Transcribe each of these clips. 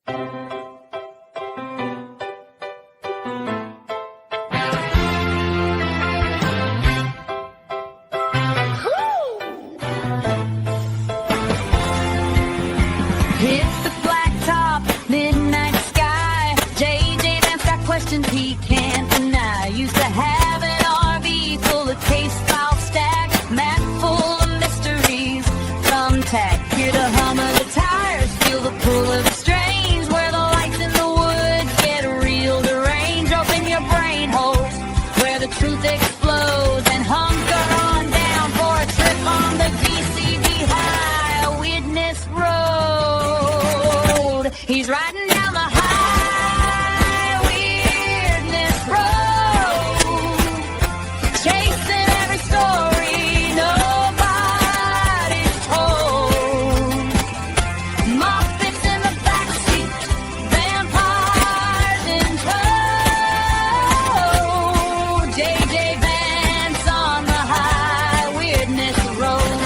It's the blacktop, midnight sky. JJ Vance got questions he can't deny. Used to have an RV full of case file stack, map full of mysteries. Thumbtack, hear the hum of the tires, feel the pull of the strings. Where the lights in the woods get real deranged. Open your brain holes, where the truth explodes, and hunker on down for a trip on the VCD high, Witness Road. He's riding down the high weirdness road, chasing every story nobody's told. Muppets in the backseat, vampires in tow. JJ Vance on the high weirdness road.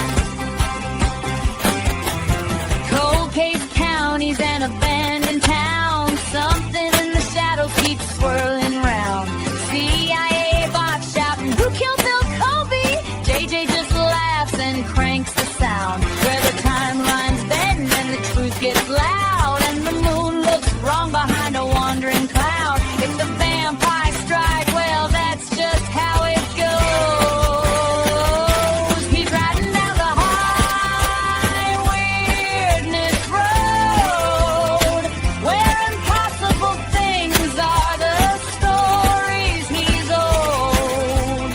Cold case counties and abandoned towns. Something in the shadows keeps swirling round. CIA bots shouting, "Who killed Bill Cosby?" JJ just laughs and cranks the sound. Where the timeline's bend and the truth gets loud, and the moon looks wrong behind a wandering cloud. If the vampire strike, well, that's just how it goes. He's riding down the high weirdness road, where impossible things are the stories he's old.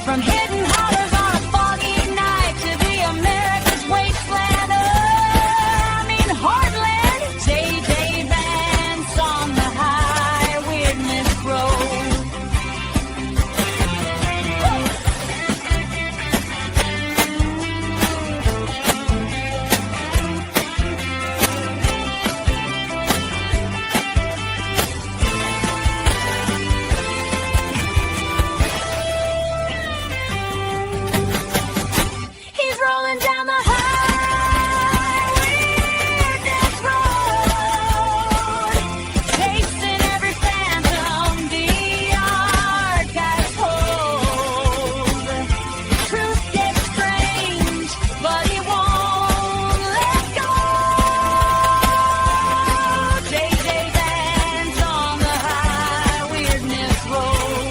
From hidden hollers on a foggy night to the America's wasteland, heartland. JJ Vance on the high weirdness road. He's rolling down the high weirdness road, chasing every phantom the archives hold. Truth gets strange, but he won't let go. JJ Vance on the high weirdness road.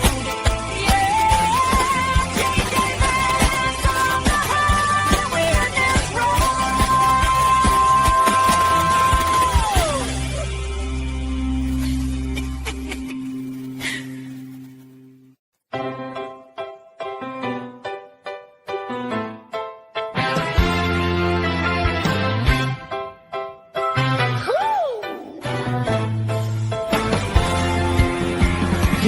Yeah, JJ Vance on the high weirdness road.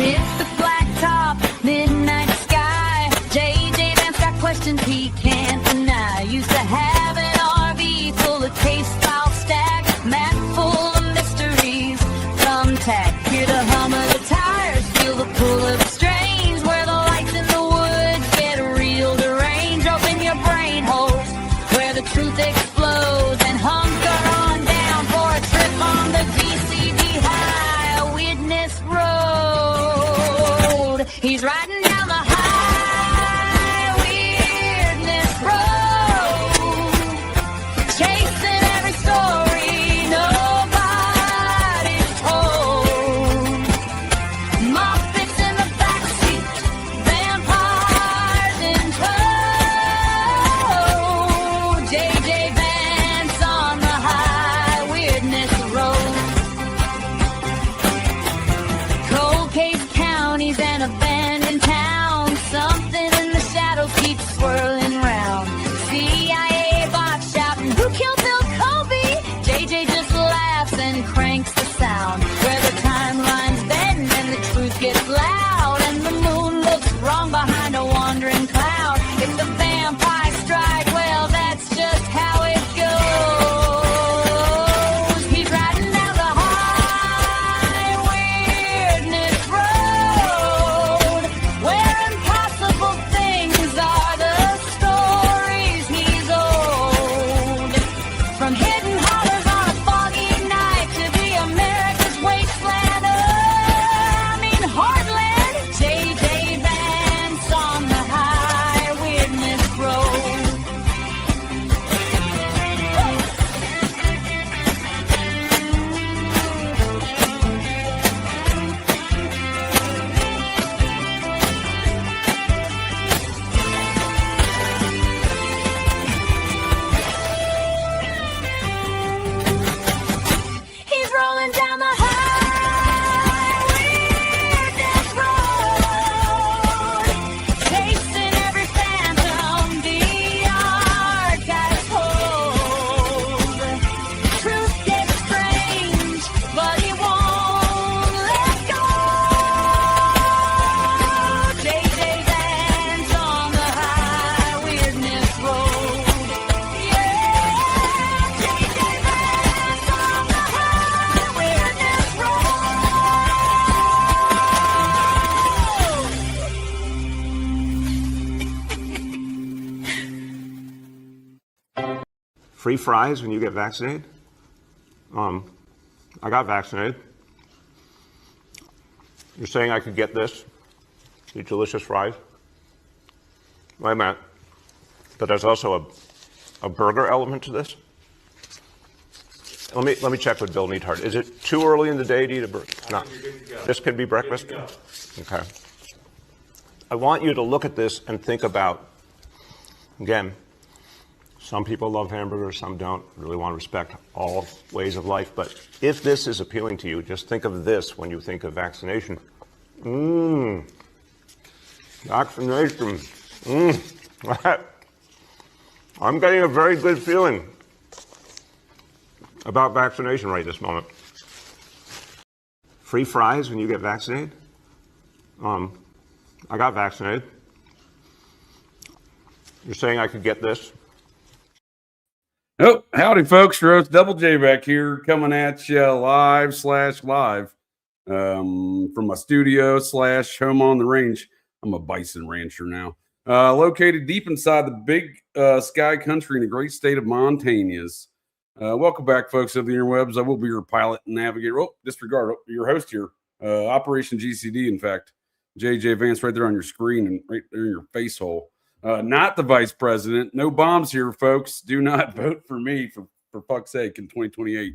It's the blacktop, midnight sky. JJ Vance got questions he can't deny. Used to have an RV full of case file stack, map full of mysteries. Thumbtack, hear the hum of the tires, feel the pull of the strings. Where the lights in the woods get real deranged. Open your brain holes, where the truth explodes, and hunker on down for a trip on the VCD high, Witness Road. He's riding down the high weirdness road, chasing every story nobody's told. Muppets in the backseat, vampires in tow. JJ Vance on the high weirdness road. Cold case counties and abandoned towns. Something in the shadows keeps swirling round. CIA bots shouting, "Who killed Bill Cosby?" JJ just laughs and cranks the sound. Where the timeline's bend and the truth gets loud, and the moon looks wrong behind a wandering cloud. If the vampire strike, well, that's just how it goes. He's riding down the high weirdness road, where impossible things are the stories he's old. From hidden hollers on a foggy night to the Free fries when you get vaccinated? I got vaccinated. You're saying I could get this? These delicious fries? Wait a minute. But there's also a burger element to this? Let me check with Bill Neathart. Is it too early in the day to eat a burger? No. This could be breakfast? Okay. I want you to look at this and think about, again, some people love hamburgers, some don't. Really want to respect all ways of life. But if this is appealing to you, just think of this when you think of vaccination. Vaccination. I'm getting a very good feeling about vaccination right this moment. Free fries when you get vaccinated? I got vaccinated. You're saying I could get this? Oh, howdy, folks. Rose Double J back here, coming at you live from my studio / home on the range. I'm a bison rancher now. Located deep inside the big sky country in the great state of Montana's. Welcome back, folks, of the interwebs. I will be your pilot and navigator. Disregard your host here. Operation GCD, in fact. JJ Vance right there on your screen and right there in your face hole. Not the vice president. No bombs here, folks. Do not vote for me, for fuck's sake, in 2028.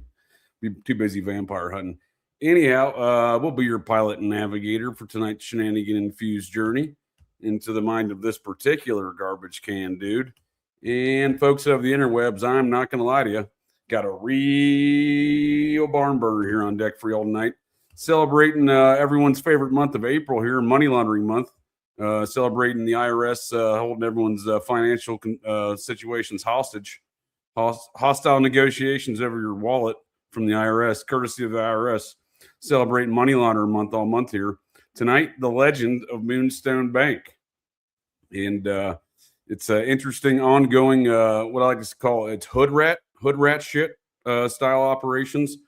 Be too busy vampire hunting. Anyhow, we'll be your pilot and navigator for tonight's shenanigan-infused journey into the mind of this particular garbage can dude. And folks of the interwebs, I'm not going to lie to you. Got a real barn burner here on deck for y'all tonight. Celebrating everyone's favorite month of April here, money laundering month. Celebrating the IRS holding everyone's financial situations hostage. Hostile negotiations over your wallet from the IRS, courtesy of the IRS. Celebrating money laundering month all month here. Tonight, the legend of Moonstone Bank. And it's an interesting ongoing, what I like to call it's hood rat shit style operations.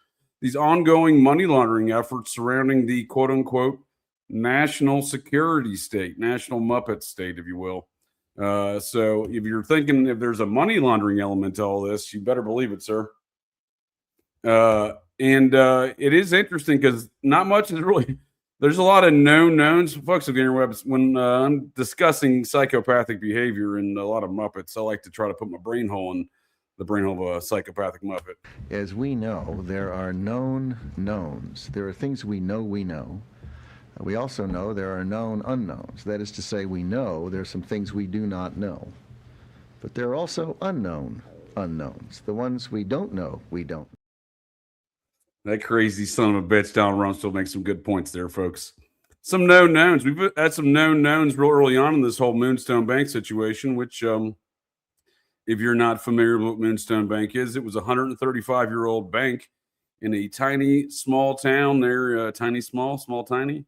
These ongoing money laundering efforts surrounding the quote unquote national security state, national Muppet state, if you will. So if you're thinking if there's a money laundering element to all this, you better believe it, sir. And it is interesting because not much is really, there's a lot of known knowns. Folks of the interwebs, when I'm discussing psychopathic behavior and a lot of Muppets, I like to try to put my brain hole in the brain hole of a psychopathic Muppet. As we know, there are known knowns. There are things we know we know. We also know there are known unknowns. That is to say, we know there are some things we do not know. But there are also unknown unknowns. The ones we don't know, we don't. That crazy son of a bitch, Donald Rumsfeld, makes some good points there, folks. Some known knowns. We've had some known knowns real early on in this whole Moonstone Bank situation, which, if you're not familiar with what Moonstone Bank is, it was a 135-year-old bank in a tiny, small town there. Tiny, small, tiny.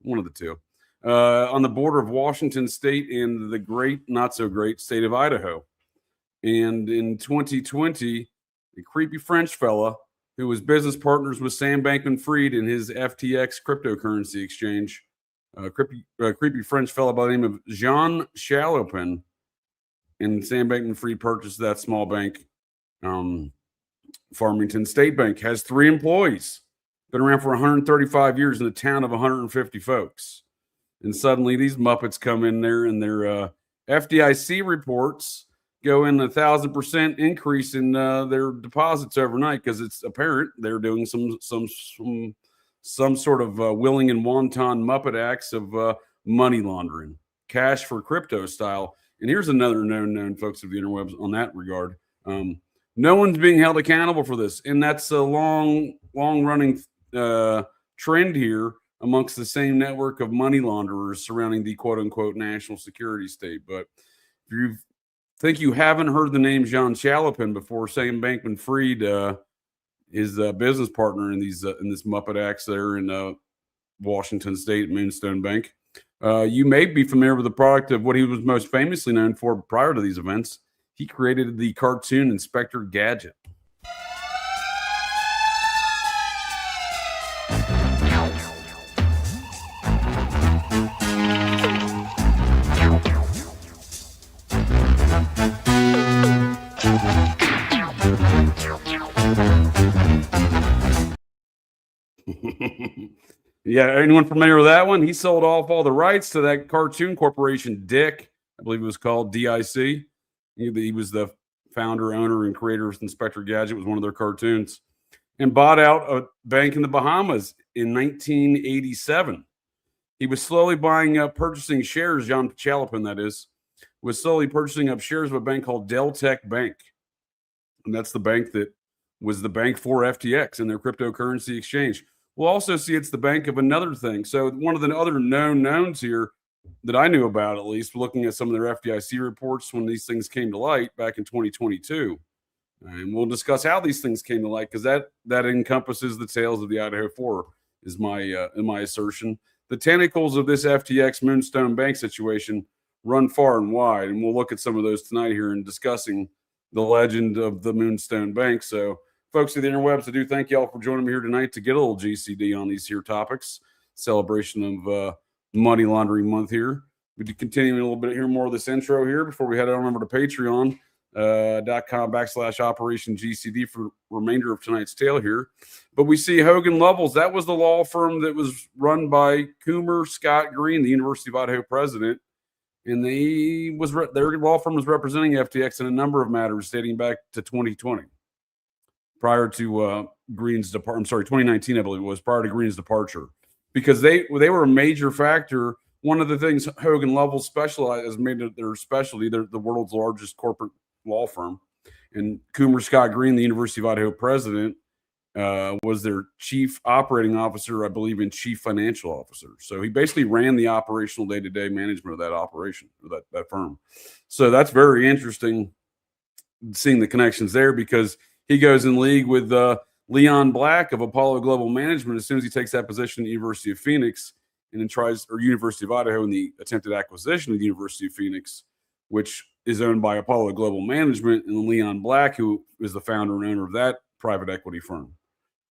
One of the two. On the border of Washington State and the great, not so great state of Idaho. And in 2020, a creepy French fella who was business partners with Sam Bankman-Fried in his FTX cryptocurrency exchange, creepy French fella by the name of Jean Chalopin, and Sam Bankman-Fried purchased that small bank. Farmington State Bank has 3 employees. Been around for 135 years in a town of 150 folks. And suddenly these Muppets come in there and their FDIC reports go in 1,000% increase in their deposits overnight because it's apparent they're doing some sort of willing and wanton Muppet acts of money laundering, cash for crypto style. And here's another known folks of the interwebs on that regard. No one's being held accountable for this. And that's a long running trend here amongst the same network of money launderers surrounding the quote unquote national security state. But if you think you haven't heard the name Jean Chalopin before, Sam Bankman-Fried is a business partner in these in this Muppet acts there in Washington State, Moonstone Bank. You may be familiar with the product of what he was most famously known for prior to these events. He created the cartoon Inspector Gadget. Yeah, anyone familiar with that one? He sold off all the rights to that cartoon corporation, Dick, I believe it was called DIC. He was the founder, owner, and creator of Inspector Gadget, was one of their cartoons, and bought out a bank in the Bahamas in 1987. He was slowly buying up, purchasing shares, John Chalopin, that is, was slowly purchasing up shares of a bank called Deltec Bank. And that's the bank that was the bank for FTX and their cryptocurrency exchange. We'll also see it's the bank of another thing. So one of the other known knowns here that I knew about, at least looking at some of their FDIC reports when these things came to light back in 2022. And we'll discuss how these things came to light, because that encompasses the tales of the Idaho Four, is my assertion. The tentacles of this FTX Moonstone Bank situation run far and wide, and we'll look at some of those tonight here in discussing the legend of the Moonstone Bank. So, folks of the interwebs, I do thank you all for joining me here tonight to get a little GCD on these here topics. Celebration of Money Laundering Month here. We do continue a little bit here, more of this intro here before we head on over to Patreon.com/Operation GCD for the remainder of tonight's tale here. But we see Hogan Lovells. That was the law firm that was run by Coomer Scott Green, the University of Idaho president. And their law firm was representing FTX in a number of matters dating back to 2020, prior to Green's departure. I'm sorry, 2019, I believe it was, prior to Green's departure, because they were a major factor. One of the things Hogan Lovells specialized made it their specialty. They're the world's largest corporate law firm, and Coomer Scott Green, the University of Idaho president, was their chief operating officer, I believe, and chief financial officer. So he basically ran the operational day-to-day management of that operation, that firm. So that's very interesting, seeing the connections there, because he goes in league with Leon Black of Apollo Global Management as soon as he takes that position at the University of Phoenix, and then University of Idaho in the attempted acquisition of the University of Phoenix, which is owned by Apollo Global Management, and Leon Black, who is the founder and owner of that private equity firm,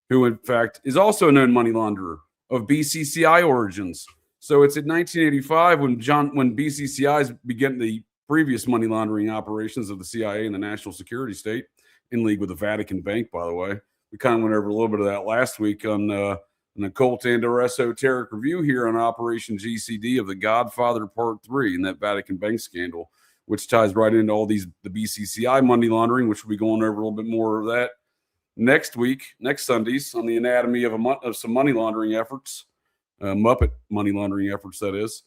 who in fact is also a known money launderer of BCCI origins. So it's in 1985 when BCCI's began the previous money laundering operations of the CIA and the national security state, in league with the Vatican Bank, by the way. We kind of went over a little bit of that last week on an occult and or esoteric review here on Operation GCD of The Godfather Part 3 and that Vatican Bank scandal, which ties right into all the BCCI money laundering, which we'll be going over a little bit more of that next Sundays, on the anatomy of some money laundering efforts, Muppet money laundering efforts, that is.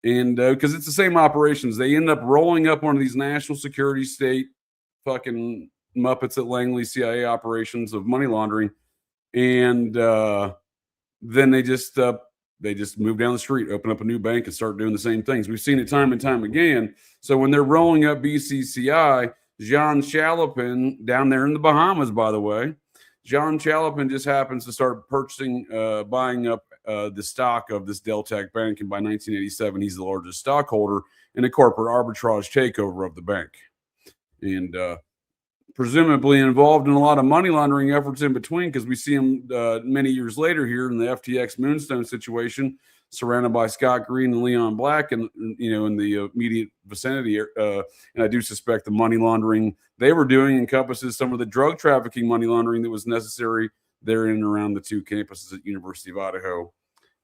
And because it's the same operations, they end up rolling up one of these national security state fucking Muppets at Langley CIA operations of money laundering, and then they just move down the street, open up a new bank, and start doing the same things. We've seen it time and time again. So when they're rolling up BCCI, John Chalopin, down there in the Bahamas, by the way, John Chalopin just happens to start buying up the stock of this Deltec Bank, and by 1987, he's the largest stockholder in a corporate arbitrage takeover of the bank, and presumably involved in a lot of money laundering efforts in between, because we see him many years later here in the FTX Moonstone situation, surrounded by Scott Green and Leon Black, and in the immediate vicinity. And I do suspect the money laundering they were doing encompasses some of the drug trafficking money laundering that was necessary there in and around the two campuses at University of Idaho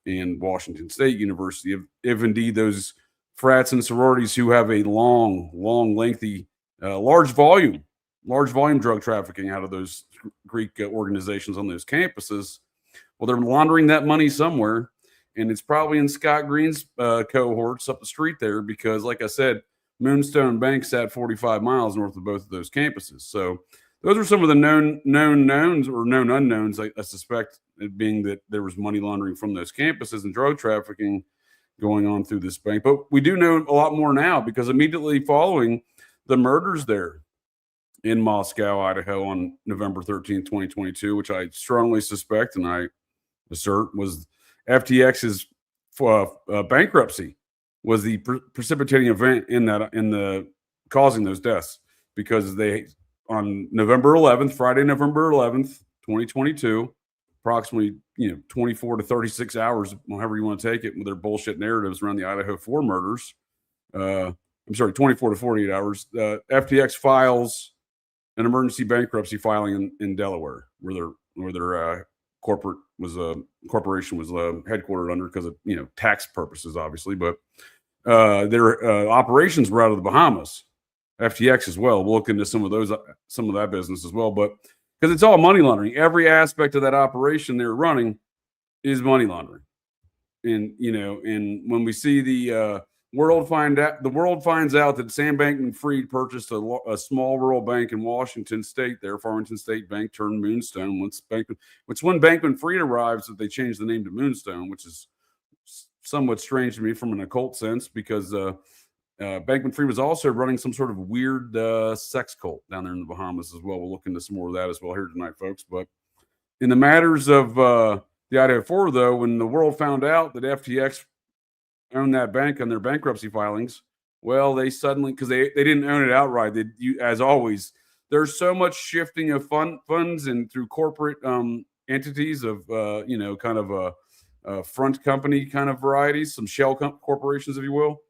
and Washington State University. If indeed those frats and sororities who have a long, lengthy, large volume drug trafficking out of those Greek organizations on those campuses, well, they're laundering that money somewhere. And it's probably in Scott Green's cohorts up the street there, because, like I said, Moonstone Bank sat 45 miles north of both of those campuses. So those are some of the known knowns or known unknowns, I suspect, it being that there was money laundering from those campuses and drug trafficking going on through this bank. But we do know a lot more now, because immediately following the murders there in Moscow, Idaho on November 13th, 2022, which I strongly suspect and I assert was FTX's bankruptcy, was the precipitating event in the causing those deaths, because they, on Friday, November 11th, 2022, approximately 24 to 36 hours, however you want to take it, with their bullshit narratives around the Idaho 4 murders. 24 to 48 hours. FTX files an emergency bankruptcy filing in Delaware, where their corporation was headquartered under because of tax purposes, obviously. But their operations were out of the Bahamas, FTX as well. We'll look into some of that business as well. But because it's all money laundering, every aspect of that operation they're running is money laundering. And and when we see the world finds out that Sam Bankman-Fried purchased a small rural bank in Washington State, there, Farmington State Bank turned Moonstone. When Bankman-Fried arrives, that they changed the name to Moonstone, which is somewhat strange to me from an occult sense, because Bankman-Fried was also running some sort of weird sex cult down there in the Bahamas as well. We'll look into some more of that as well here tonight, folks. But in the matters of the Idaho 4, though, when the world found out that FTX owned that bank on their bankruptcy filings, well, they suddenly, because they didn't own it outright. As always, there's so much shifting of funds and through corporate entities of kind of a front company kind of varieties, some shell corporations, if you will,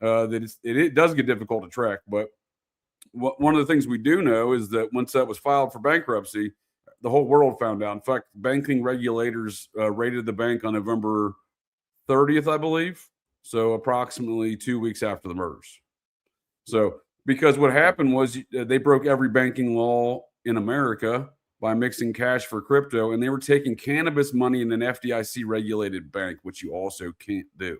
that it does get difficult to track. But one of the things we do know is that once that was filed for bankruptcy, the whole world found out. In fact, banking regulators raided the bank on November 30th, I believe. So approximately 2 weeks after the murders. So because what happened was they broke every banking law in America by mixing cash for crypto, and they were taking cannabis money in an FDIC regulated bank, which you also can't do.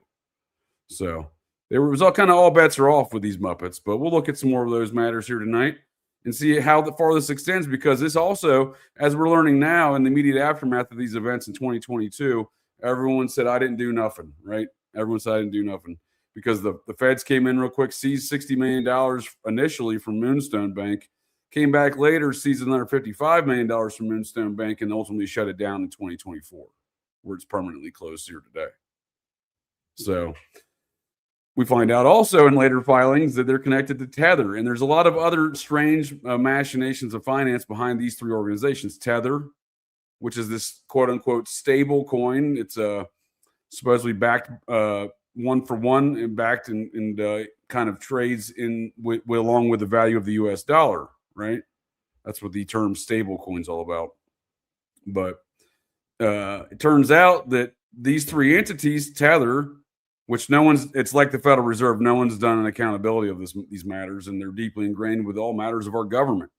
So all bets are off with these Muppets, but we'll look at some more of those matters here tonight and see how far this extends, because this also, as we're learning now in the immediate aftermath of these events in 2022, everyone said, I didn't do nothing, right? Everyone said I didn't do nothing, because the feds came in real quick, seized $60 million initially from Moonstone Bank, came back later, seized another $55 million from Moonstone Bank, and ultimately shut it down in 2024, where it's permanently closed here today. So we find out also in later filings that they're connected to Tether, and there's a lot of other strange machinations of finance behind these three organizations. Tether, which is this quote-unquote stable coin. It's supposedly backed one for one and backed and kind of trades along with the value of the U.S. dollar, right? That's what the term stable coin's all about. But it turns out that these three entities, Tether, which it's like the Federal Reserve, no one's done an accountability of these matters, and they're deeply ingrained with all matters of our government.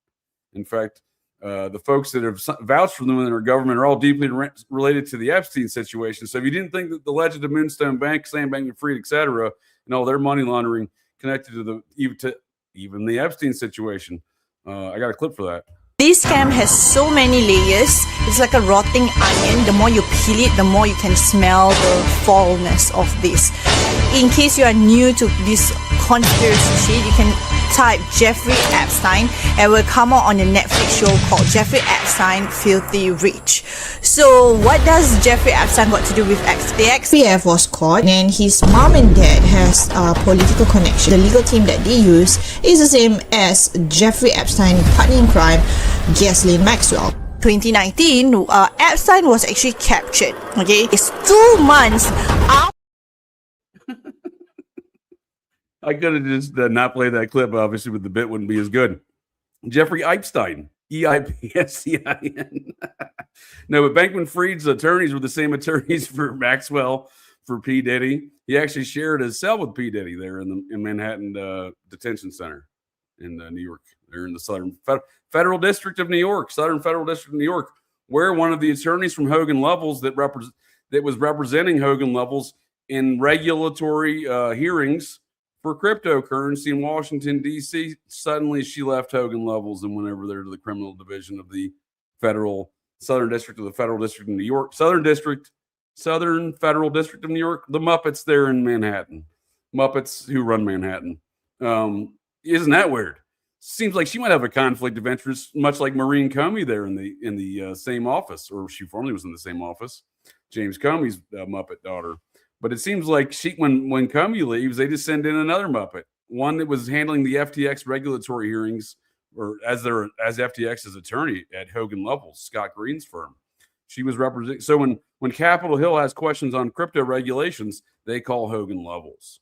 In fact, the folks that have vouched for them in our government are all deeply related to the Epstein situation. So if you didn't think that the legend of Moonstone Bank, Sam Bankman-Fried, et cetera, and all their money laundering connected to even the Epstein situation, I got a clip for that. This scam has so many layers. It's like a rotting onion. The more you peel it, the more you can smell the foulness of this. In case you are new to this conspiracy shit, you can type Jeffrey Epstein and will come out on a Netflix show called Jeffrey Epstein Filthy Rich. So what does Jeffrey Epstein got to do with X? The XPF was caught, and his mom and dad has a political connection. The legal team that they use is the same as Jeffrey Epstein partner in crime, Ghislaine Maxwell. 2019, Epstein was actually captured. Okay, it's 2 months after. I could have just not played that clip, obviously, but the bit wouldn't be as good. Jeffrey Epstein, E-I-P-S-T-I-N. No, but Bankman-Fried's attorneys were the same attorneys for Maxwell, for P. Diddy. He actually shared his cell with P. Diddy there in Manhattan Detention Center in New York. They're in the Southern Federal District of New York, Southern Federal District of New York, where one of the attorneys from Hogan Lovells that was representing Hogan Lovells in regulatory hearings for cryptocurrency in Washington, D.C., suddenly she left Hogan Lovells and went over there to the criminal division of the Southern District of the Federal District of New York, Southern Federal District of New York, the Muppets there in Manhattan, Muppets who run Manhattan. Isn't that weird? Seems like she might have a conflict of interest, much like Maureen Comey there in the same office, or she formerly was in the same office. James Comey's Muppet daughter. But it seems like when Comey leaves, they just send in another Muppet, one that was handling the FTX regulatory hearings, or as FTX's attorney at Hogan Lovells, Scott Green's firm. She was representing. So when Capitol Hill has questions on crypto regulations, they call Hogan Lovells.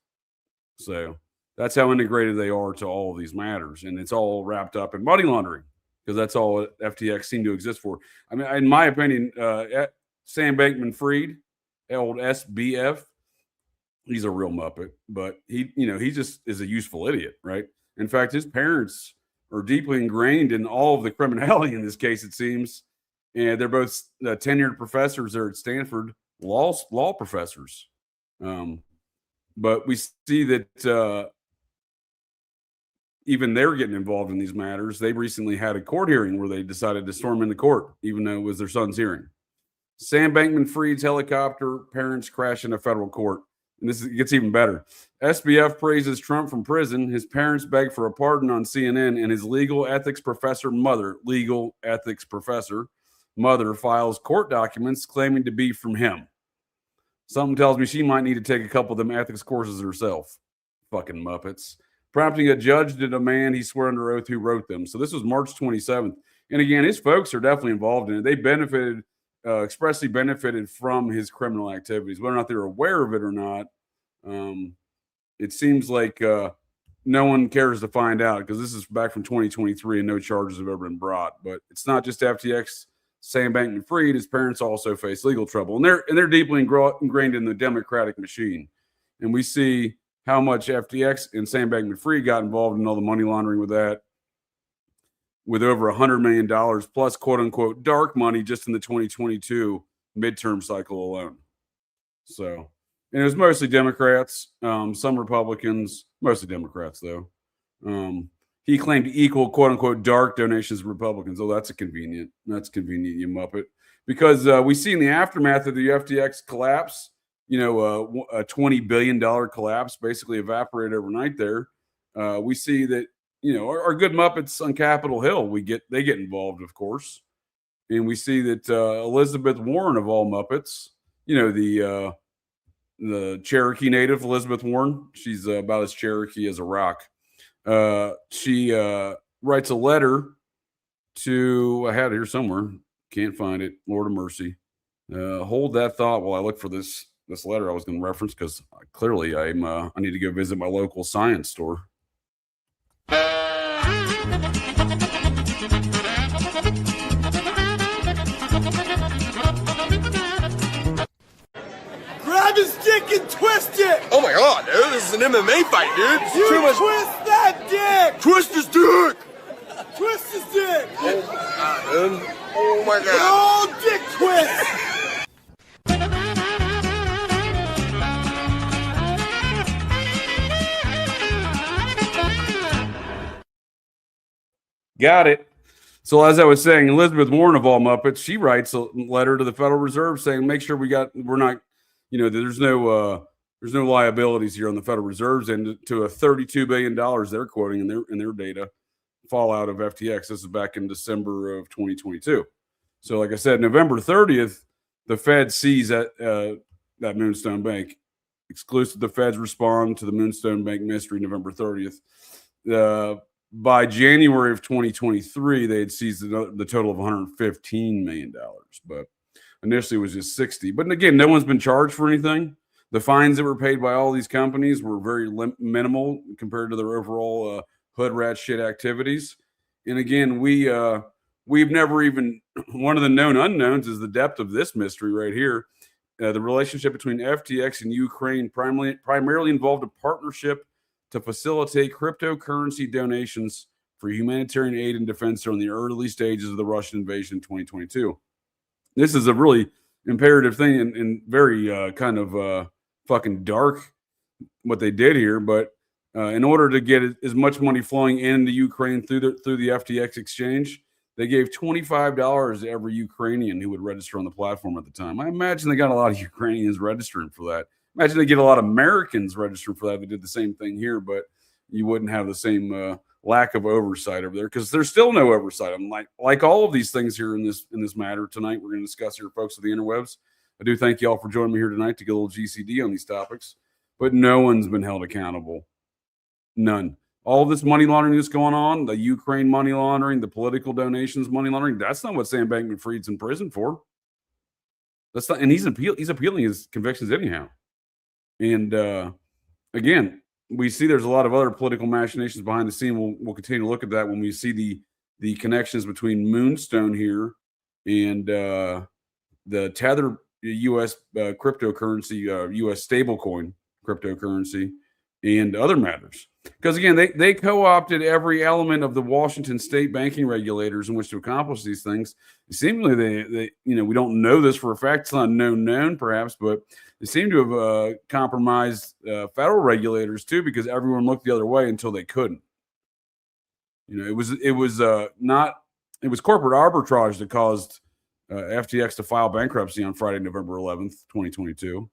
So that's how integrated they are to all of these matters, and it's all wrapped up in money laundering. because that's all FTX seemed to exist for. I mean, in my opinion, Sam Bankman-Fried, old SBF, he's a real Muppet, but he just is a useful idiot, right? In fact, his parents are deeply ingrained in all of the criminality in this case, it seems. And they're both tenured professors there at Stanford, law professors. But we see that even they're getting involved in these matters. They recently had a court hearing where they decided to storm into court, even though it was their son's hearing. Sam Bankman-Fried's helicopter parents crash into federal court. And this gets even better. SBF praises Trump from prison. His parents beg for a pardon on CNN, and his legal ethics professor mother files court documents claiming to be from him. Something tells me she might need to take a couple of them ethics courses herself. Fucking Muppets. Prompting a judge to demand he swear under oath who wrote them. So this was March 27th. And again, his folks are definitely involved in it. They benefited, expressly benefited from his criminal activities. Whether or not they're aware of it or not, it seems like no one cares to find out, because this is back from 2023 and no charges have ever been brought. But it's not just FTX. Sam Bankman-Fried, his parents also face legal trouble, and they're deeply ingrained in the Democratic machine. And we see how much FTX and Sam Bankman-Fried got involved in all the money laundering with that, with over $100 million plus quote unquote dark money just in the 2022 midterm cycle alone. So, and it was mostly Democrats, some Republicans, mostly Democrats though. He claimed equal quote unquote dark donations to Republicans. Oh, that's convenient, you Muppet. Because we see in the aftermath of the FTX collapse, a $20 billion collapse basically evaporated overnight there. We see that, our good Muppets on Capitol Hill, they get involved, of course. And we see that Elizabeth Warren, of all Muppets, the Cherokee native Elizabeth Warren, she's about as Cherokee as a rock. She writes a letter to, I had it here somewhere, can't find it, Lord of mercy. Hold that thought while I look for this letter I was going to reference, because clearly I need to go visit my local science store. Grab his dick and twist it! Oh my god, dude, this is an MMA fight, dude. You twist that dick! Twist his dick! Twist his dick! Oh my god. Oh, dick twist! Got it. So as I was saying, Elizabeth Warren, of all Muppets, she writes a letter to the Federal Reserve saying, make sure there's no liabilities here on the Federal Reserve's end to a $32 billion they're quoting in their data fallout of FTX. This is back in December of 2022. So like I said, November 30th, the Fed sees that Moonstone Bank. Exclusive, the Feds respond to the Moonstone Bank mystery November 30th. By January of 2023, they had seized the total of $115 million, but initially it was just 60. But again, no one's been charged for anything. The fines that were paid by all these companies were very minimal compared to their overall hood rat shit activities. And again, we've never even, one of the known unknowns is the depth of this mystery right here. The relationship between FTX and Ukraine primarily involved a partnership to facilitate cryptocurrency donations for humanitarian aid and defense during the early stages of the Russian invasion in 2022. This is a really imperative thing and very kind of fucking dark what they did here. But in order to get as much money flowing into Ukraine through the FTX exchange, they gave $25 to every Ukrainian who would register on the platform at the time. I imagine they got a lot of Ukrainians registering for that. Imagine they get a lot of Americans registering for that. They did the same thing here, but you wouldn't have the same lack of oversight over there, because there's still no oversight. I'm like all of these things here in this matter tonight we're going to discuss here, folks of the interwebs. I do thank you all for joining me here tonight to get a little GCD on these topics, but no one's been held accountable. None. All this money laundering that's going on, the Ukraine money laundering, the political donations money laundering, that's not what Sam Bankman-Fried's in prison for. That's not, and he's appealing his convictions anyhow. And again, we see there's a lot of other political machinations behind the scene. We'll continue to look at that when we see the connections between Moonstone here and the Tether U.S. Cryptocurrency, U.S. stablecoin cryptocurrency, and other matters. Because again, they co-opted every element of the Washington state banking regulators in which to accomplish these things. Seemingly, they we don't know this for a fact. It's not known perhaps, but they seem to have compromised federal regulators too, because everyone looked the other way until they couldn't. It was corporate arbitrage that caused FTX to file bankruptcy on Friday, November 11th, 2022,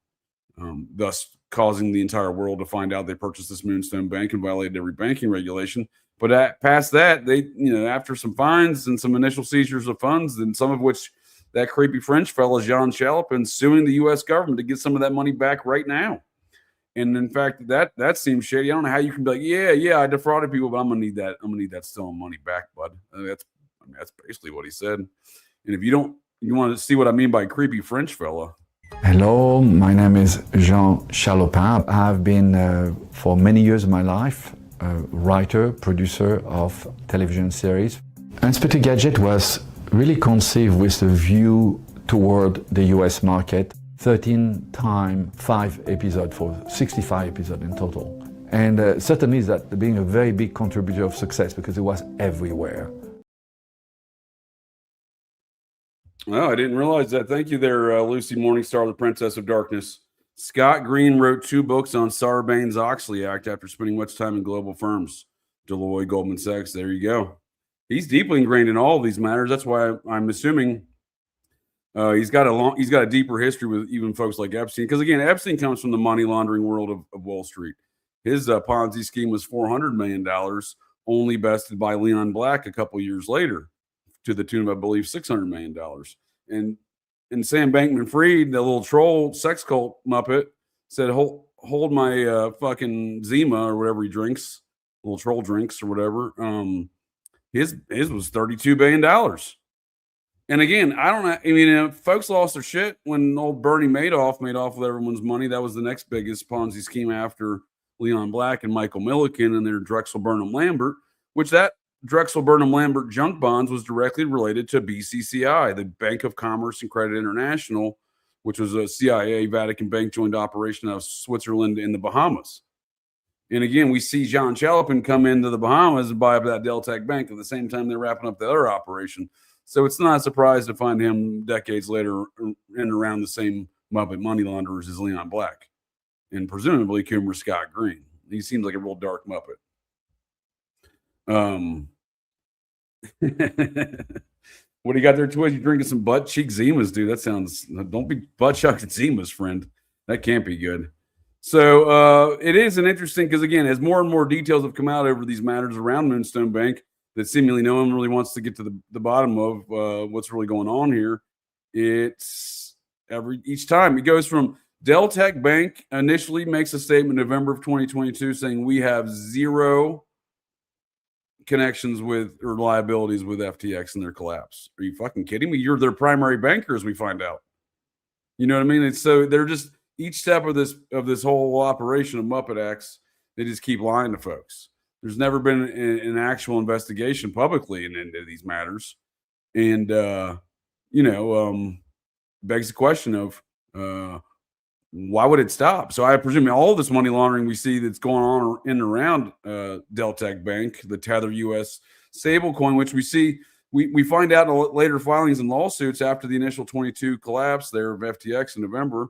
thus causing the entire world to find out they purchased this Moonstone Bank and violated every banking regulation. But past that, they, after some fines and some initial seizures of funds, and some of which that creepy French fellow, Jean Chalopin, suing the U.S. government to get some of that money back right now. And in fact, that seems shady. I don't know how you can be like, yeah, I defrauded people, but I'm gonna need that stolen money back, bud. That's basically what he said. And if you want to see what I mean by creepy French fella. Hello, my name is Jean Chalopin. I've been for many years of my life a writer, producer of television series. Inspector Gadget was really conceived with a view toward the US market. 13 times 5 episodes for 65 episodes in total. And certainly that being a very big contributor of success because it was everywhere. Oh, I didn't realize that. Thank you there, Lucy Morningstar, the Princess of Darkness. Scott Green wrote 2 books on Sarbanes-Oxley Act after spending much time in global firms. Deloitte, Goldman Sachs, there you go. He's deeply ingrained in all of these matters. That's why I'm assuming he's got a deeper history with even folks like Epstein. Because again, Epstein comes from the money laundering world of Wall Street. His Ponzi scheme was $400 million, only bested by Leon Black a couple years later, to the tune of, I believe, $600 million. And Sam Bankman-Fried, the little troll sex cult muppet, said, hold my fucking Zima or whatever he drinks, little troll drinks or whatever. His was $32 billion. And again, I don't know. I mean, folks lost their shit when old Bernie Madoff made off with everyone's money. That was the next biggest Ponzi scheme after Leon Black and Michael Milliken and their Drexel Burnham Lambert, which that Drexel Burnham Lambert junk bonds was directly related to BCCI, the Bank of Commerce and Credit International, which was a CIA Vatican Bank joint operation out of Switzerland and the Bahamas. And again, we see John Chalopin come into the Bahamas and buy up that Deltec Bank at the same time they're wrapping up the other operation. So it's not a surprise to find him decades later in around the same Muppet money launderers as Leon Black and presumably Coomer Scott Green. He seems like a real dark Muppet. What do you got there, Twitch? You drinking some butt cheek Zimas, dude? That sounds. Don't be butt chucking Zimas, friend. That can't be good. So it is an interesting, because again, as more and more details have come out over these matters around Moonstone Bank, that seemingly no one really wants to get to the bottom of what's really going on here. It's each time it goes from Deltec Bank initially makes a statement in November of 2022 saying we have 0 connections with or liabilities with FTX and their collapse. Are you fucking kidding me? You're their primary banker, as we find out. You know what I mean? And so they're just each step of this whole operation of Muppet Acts, they just keep lying to folks. There's never been an actual investigation publicly in any of these matters. And, begs the question of why would it stop? So I presume all this money laundering we see that's going on in and around Deltec Bank, the Tether US stablecoin, which we find out in later filings and lawsuits after the initial 22 collapse there of FTX in November.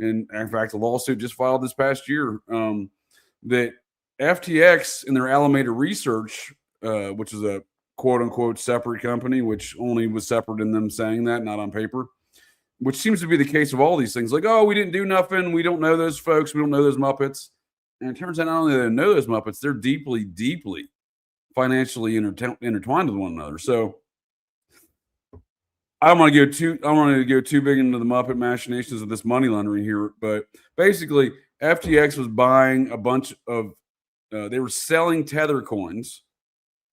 And in fact, the lawsuit just filed this past year that FTX and their Alameda Research, which is a quote unquote separate company, which only was separate in them saying that, not on paper, which seems to be the case of all these things. Like, oh, we didn't do nothing. We don't know those folks. We don't know those Muppets. And it turns out not only do they know those Muppets, they're deeply, deeply financially intertwined with one another. So I don't want to go too big into the Muppet machinations of this money laundering here, but basically FTX was buying a bunch of they were selling Tether coins,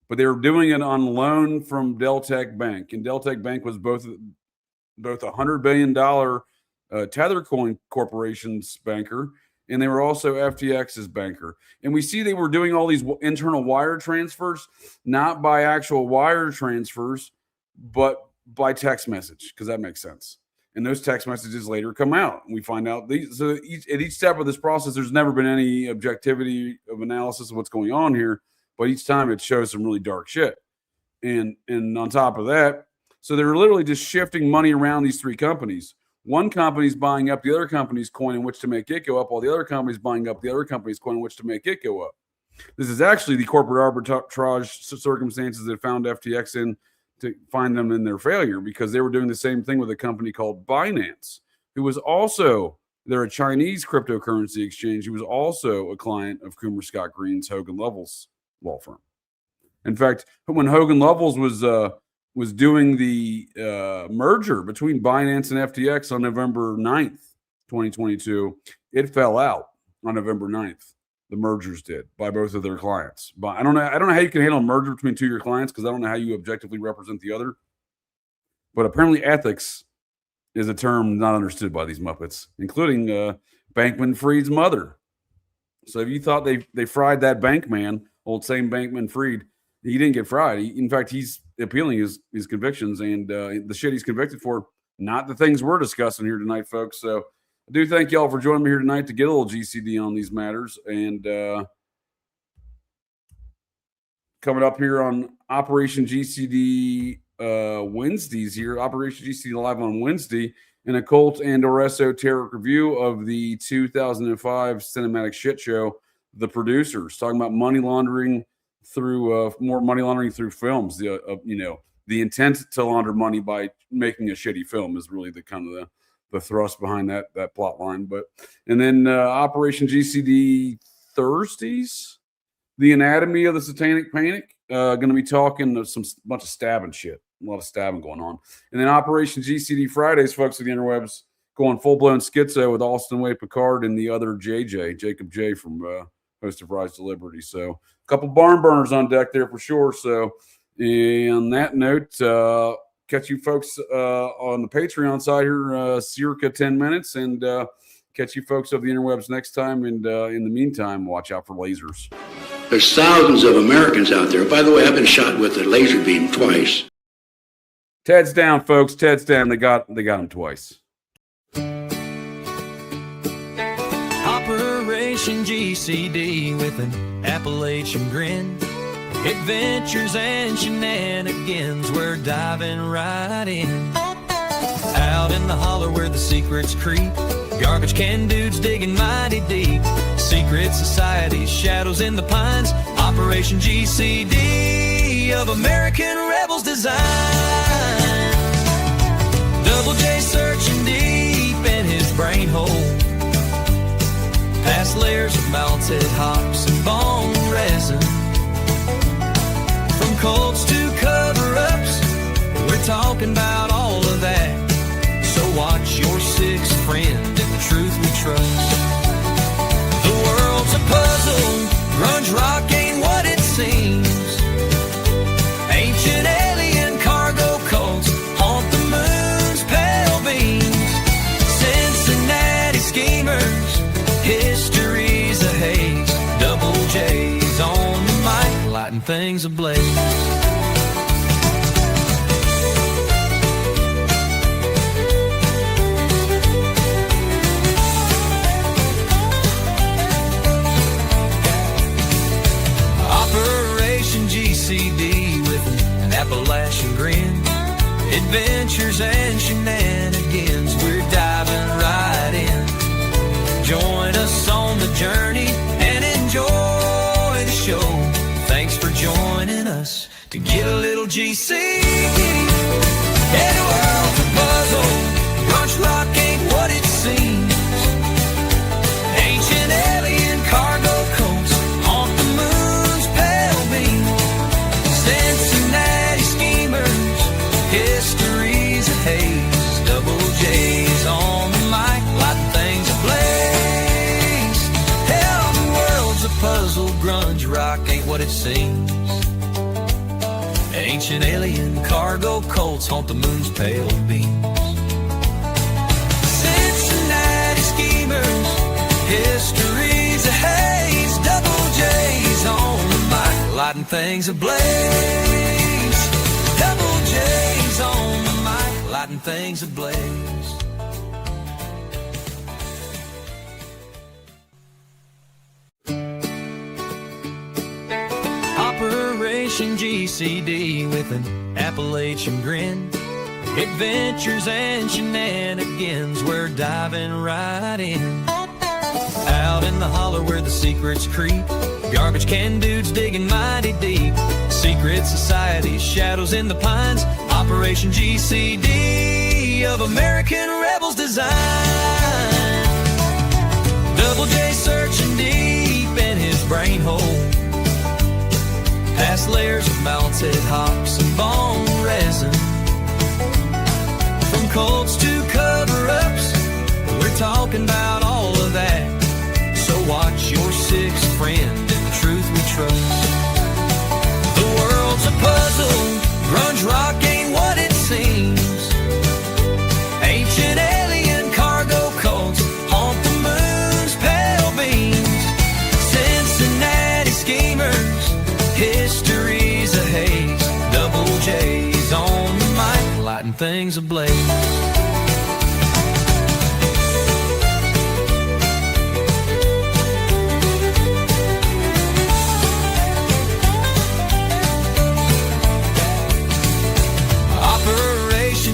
but they were doing it on loan from Deltec Bank. And Deltec Bank was both $100 billion Tether coin corporation's banker and they were also FTX's banker. And we see they were doing all these internal wire transfers, not by actual wire transfers, but by text message, because that makes sense. And those text messages later come out. And we find out at each step of this process, there's never been any objectivity of analysis of what's going on here. But each time it shows some really dark shit. And on top of that, so they're literally just shifting money around these three companies. One company's buying up the other company's coin in which to make it go up, while the other company's buying up the other company's coin in which to make it go up. This is actually the corporate arbitrage circumstances that found FTX in to find them in their failure, because they were doing the same thing with a company called Binance, who was also, they're a Chinese cryptocurrency exchange, who was also a client of Coomer Scott Green's Hogan Lovells law firm. In fact, when Hogan Lovells was doing the merger between Binance and FTX on November 9th, 2022, it fell out on November 9th. The mergers did by both of their clients. But I don't know how you can handle a merger between two of your clients, because I don't know how you objectively represent the other. But apparently ethics is a term not understood by these Muppets, including Bankman-Fried's mother. So if you thought they fried that bank man, old Sam Bankman-Fried, he didn't get fried. In fact, he's appealing his convictions and the shit he's convicted for, not the things we're discussing here tonight, folks. So I do thank y'all for joining me here tonight to get a little GCD on these matters. And coming up here on Operation GCD Wednesdays here, Operation GCD Live on Wednesday, an occult and or esoteric review of the 2005 cinematic shit show, The Producers, talking about money laundering through more money laundering through films. The intent to launder money by making a shitty film is really the kind of the thrust behind that plot line. But and then Operation GCD Thursdays, the anatomy of the satanic panic. Going to be talking bunch of stabbing shit, a lot of stabbing going on. And then Operation GCD Fridays, folks of the interwebs, going full blown schizo with Austin Way Picard and the other Jacob J from host of Rise to Liberty. So a couple barn burners on deck there for sure. So and on that note, catch you folks on the Patreon side here, circa 10 minutes, and catch you folks of the interwebs next time. And in the meantime, watch out for lasers. There's thousands of Americans out there. By the way, I've been shot with a laser beam twice. Ted's down, folks. Ted's down. They got him twice. Operation GCD with an Appalachian grin. Adventures and shenanigans, we're diving right in. Out in the holler where the secrets creep, garbage can dudes digging mighty deep. Secret societies, shadows in the pines. Operation GCD of American rebels design. Double J searching deep in his brain hole, past layers of melted hops and bone resin. From cults to cover-ups, we're talking about all of that. So watch your sixth friend and the truth we trust. The world's a puzzle, grunge rock ain't what it seems. Ancient alien cargo cults haunt the moon's pale beams. Cincinnati schemers, history's a haze. Double J's on the mic, lighting things ablaze. GCD with an Appalachian grin. Adventures and shenanigans, we're diving right in. Join us on the journey and enjoy the show. Thanks for joining us to get a little GC. Yeah, the world's a puzzle, grunge rock ain't what it seems. Ancient alien cargo coats haunt the moon's pale beam. Cincinnati schemers, history's a haze. Double J's on the mic, light things ablaze. Hell, the world's a puzzle, grunge rock ain't what it seems. Ancient alien cargo cults haunt the moon's pale beams. Cincinnati schemers, history lighting things ablaze. Double J's on the mic, lighting things ablaze. Operation GCD with an Appalachian grin. Adventures and shenanigans, we're diving right in. Out in the holler where the secrets creep, garbage can dudes digging mighty deep. Secret societies, shadows in the pines. Operation GCD of American rebels design. Double J searching deep in his brain hole, past layers of melted hops and bone resin. From cults to cover-ups, we're talking about all of that. So watch your sixth friend and the truth we trust. The world's a puzzle, grunge rock ain't what it seems. Ancient alien cargo cults haunt the moon's pale beams. Cincinnati schemers, history's a haze. Double J's on the mic, lighting things ablaze.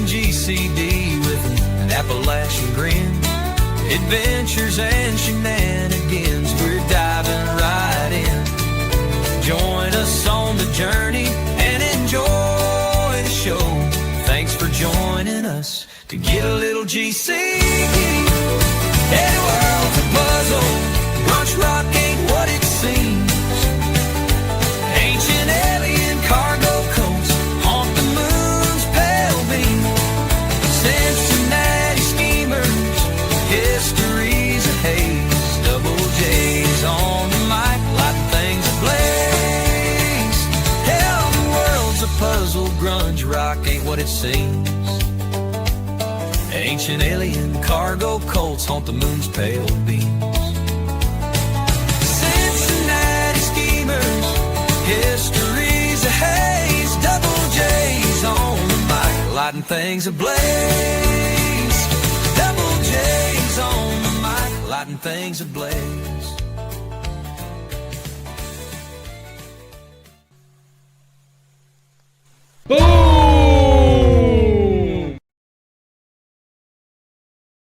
OpGCD with an Appalachian grin. Adventures and shenanigans, we're diving right in. Join us on the journey and enjoy the show. Thanks for joining us to get a little GC. Hey, world's a puzzle, grunge rock ain't what it seems. Ancient alien cargo coats haunt the moon's pale beam. Cincinnati schemers, history's a haze. Double J's on the mic, lighting things ablaze. Hell, the world's a puzzle, grunge rock ain't what it seems. Ancient alien cargo cults haunt the moon's pale beams. Cincinnati schemers, history's a haze. Double J's on the mic, lighting things ablaze. Double J's on the mic, lighting things ablaze.